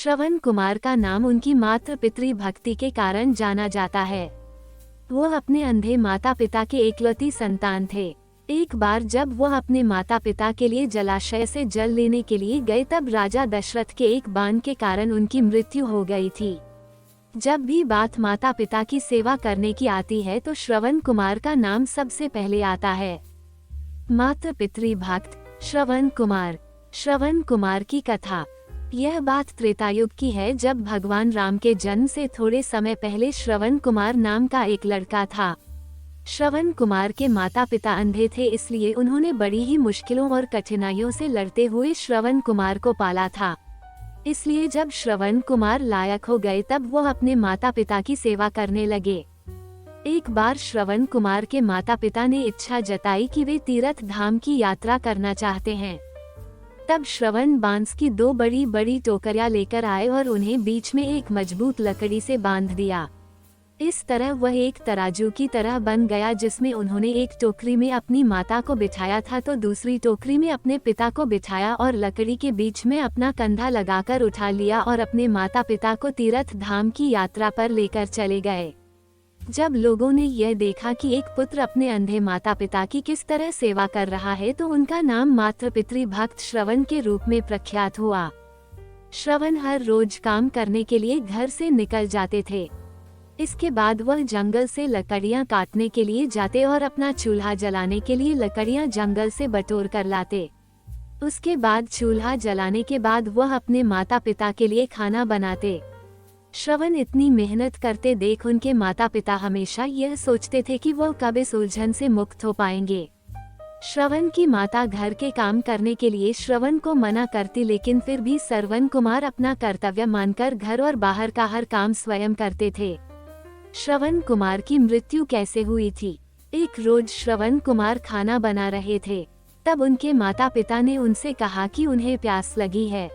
श्रवण कुमार का नाम उनकी मातृ पितृ भक्ति के कारण जाना जाता है। वह अपने अंधे माता पिता के एकलौती संतान थे। एक बार जब वह अपने माता पिता के लिए जलाशय से जल लेने के लिए गए तब राजा दशरथ के एक बाण के कारण उनकी मृत्यु हो गई थी। जब भी बात माता पिता की सेवा करने की आती है तो श्रवण कुमार का नाम सबसे पहले आता है। मातृ पितृ भक्त श्रवण कुमार। श्रवण कुमार की कथा। यह बात त्रेतायुग की है जब भगवान राम के जन्म से थोड़े समय पहले श्रवण कुमार नाम का एक लड़का था। श्रवण कुमार के माता पिता अंधे थे, इसलिए उन्होंने बड़ी ही मुश्किलों और कठिनाइयों से लड़ते हुए श्रवण कुमार को पाला था। इसलिए जब श्रवण कुमार लायक हो गए तब वह अपने माता पिता की सेवा करने लगे। एक बार श्रवण कुमार के माता पिता ने इच्छा जताई कि वे तीर्थ धाम की यात्रा करना चाहते हैं। तब श्रवण बांस की 2 बड़ी बड़ी टोकरियां लेकर आए और उन्हें बीच में एक मजबूत लकड़ी से बांध दिया। इस तरह वह एक तराजू की तरह बन गया, जिसमें उन्होंने एक टोकरी में अपनी माता को बिठाया था तो दूसरी टोकरी में अपने पिता को बिठाया और लकड़ी के बीच में अपना कंधा लगाकर उठा लिया और अपने माता पिता को तीर्थ धाम की यात्रा पर लेकर चले गए। जब लोगों ने यह देखा कि एक पुत्र अपने अंधे माता पिता की किस तरह सेवा कर रहा है तो उनका नाम मातृ पितृ भक्त श्रवण के रूप में प्रख्यात हुआ। श्रवण हर रोज काम करने के लिए घर से निकल जाते थे। इसके बाद वह जंगल से लकड़ियां काटने के लिए जाते और अपना चूल्हा जलाने के लिए लकड़ियां जंगल से बटोर कर लाते। उसके बाद चूल्हा जलाने के बाद वह अपने माता पिता के लिए खाना बनाते। श्रवण इतनी मेहनत करते देख उनके माता पिता हमेशा यह सोचते थे कि वह कब इस उलझन से मुक्त हो पाएंगे। श्रवण की माता घर के काम करने के लिए श्रवण को मना करती, लेकिन फिर भी श्रवण कुमार अपना कर्तव्य मानकर घर और बाहर का हर काम स्वयं करते थे। श्रवण कुमार की मृत्यु कैसे हुई थी? एक रोज श्रवण कुमार खाना बना रहे थे, तब उनके माता पिता ने उनसे कहा कि उन्हें प्यास लगी है।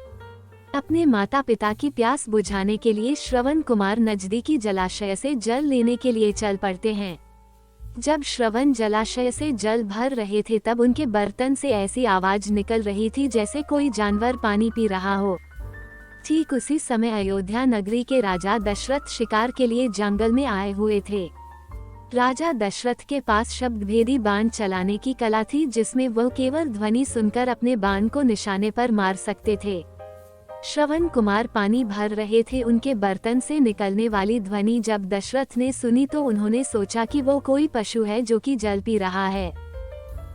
अपने माता पिता की प्यास बुझाने के लिए श्रवण कुमार नजदीकी जलाशय से जल लेने के लिए चल पड़ते हैं। जब श्रवण जलाशय से जल भर रहे थे तब उनके बर्तन से ऐसी आवाज निकल रही थी जैसे कोई जानवर पानी पी रहा हो। ठीक उसी समय अयोध्या नगरी के राजा दशरथ शिकार के लिए जंगल में आए हुए थे। राजा दशरथ के पास शब्दभेदी बाण चलाने की कला थी, जिसमें वह केवल ध्वनि सुनकर अपने बाण को निशाने पर मार सकते थे। श्रवण कुमार पानी भर रहे थे। उनके बर्तन से निकलने वाली ध्वनि जब दशरथ ने सुनी तो उन्होंने सोचा कि वो कोई पशु है जो कि जल पी रहा है।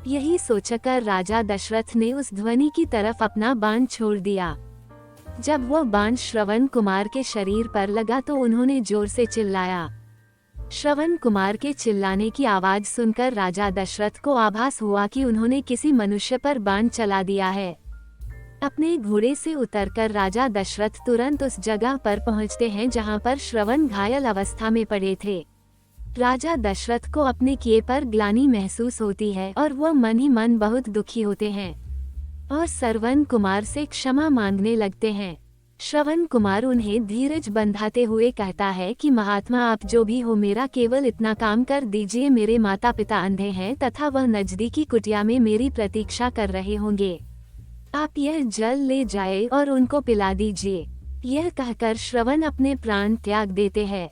यही सोचकर राजा दशरथ ने उस ध्वनि की तरफ अपना बाण छोड़ दिया। जब वह बाण श्रवण कुमार के शरीर पर लगा तो उन्होंने जोर से चिल्लाया। श्रवण कुमार के चिल्लाने की आवाज सुनकर राजा दशरथ को आभास हुआ कि उन्होंने किसी मनुष्य पर बाण चला दिया है। अपने घोड़े से उतरकर राजा दशरथ तुरंत उस जगह पर पहुंचते हैं जहां पर श्रवण घायल अवस्था में पड़े थे। राजा दशरथ को अपने किए पर ग्लानि महसूस होती है और वह मन ही मन बहुत दुखी होते हैं और श्रवण कुमार से क्षमा मांगने लगते हैं। श्रवण कुमार उन्हें धीरज बंधाते हुए कहता है कि महात्मा, आप जो भी हो, मेरा केवल इतना काम कर दीजिए। मेरे माता पिता अंधे हैं तथा वह नजदीकी कुटिया में मेरी प्रतीक्षा कर रहे होंगे। आप यह जल ले जाए और उनको पिला दीजिए। यह कहकर श्रवण अपने प्राण त्याग देते हैं।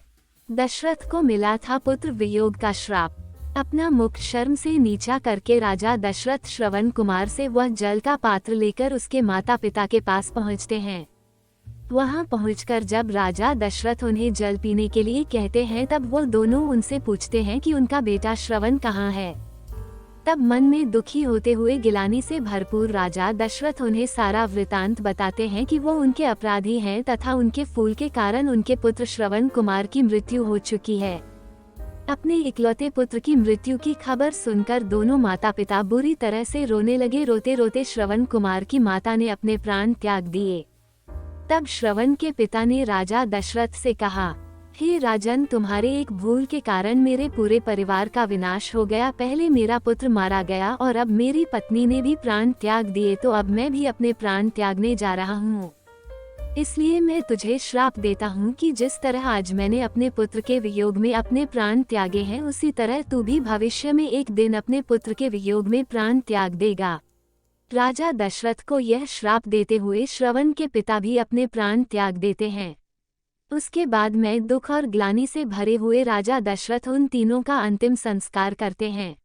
दशरथ को मिला था पुत्र वियोग का श्राप। अपना मुख शर्म से नीचा करके राजा दशरथ श्रवण कुमार से वह जल का पात्र लेकर उसके माता पिता के पास पहुंचते हैं। वहां पहुंचकर जब राजा दशरथ उन्हें जल पीने के लिए कहते हैं तब वो दोनों उनसे पूछते हैं कि उनका बेटा श्रवण कहाँ है। तब मन में दुखी होते हुए गिलानी से भरपूर राजा दशरथ उन्हें सारा वृतांत बताते हैं कि वो उनके अपराधी हैं तथा उनके फूल के कारण उनके पुत्र श्रवण कुमार की मृत्यु हो चुकी है। अपने इकलौते पुत्र की मृत्यु की खबर सुनकर दोनों माता पिता बुरी तरह से रोने लगे। रोते रोते श्रवण कुमार की माता ने अपने प्राण त्याग दिए। तब श्रवण के पिता ने राजा दशरथ से कहा, हे राजन, तुम्हारे एक भूल के कारण मेरे पूरे परिवार का विनाश हो गया। पहले मेरा पुत्र मारा गया और अब मेरी पत्नी ने भी प्राण त्याग दिए, तो अब मैं भी अपने प्राण त्यागने जा रहा हूँ। इसलिए मैं तुझे श्राप देता हूँ कि जिस तरह आज मैंने अपने पुत्र के वियोग में अपने प्राण त्यागे हैं, उसी तरह तू भी भविष्य में एक दिन अपने पुत्र के वियोग में प्राण त्याग देगा। राजा दशरथ को यह श्राप देते हुए श्रवण के पिता भी अपने प्राण त्याग देते हैं। उसके बाद में दुख और ग्लानि से भरे हुए राजा दशरथ उन तीनों का अंतिम संस्कार करते हैं।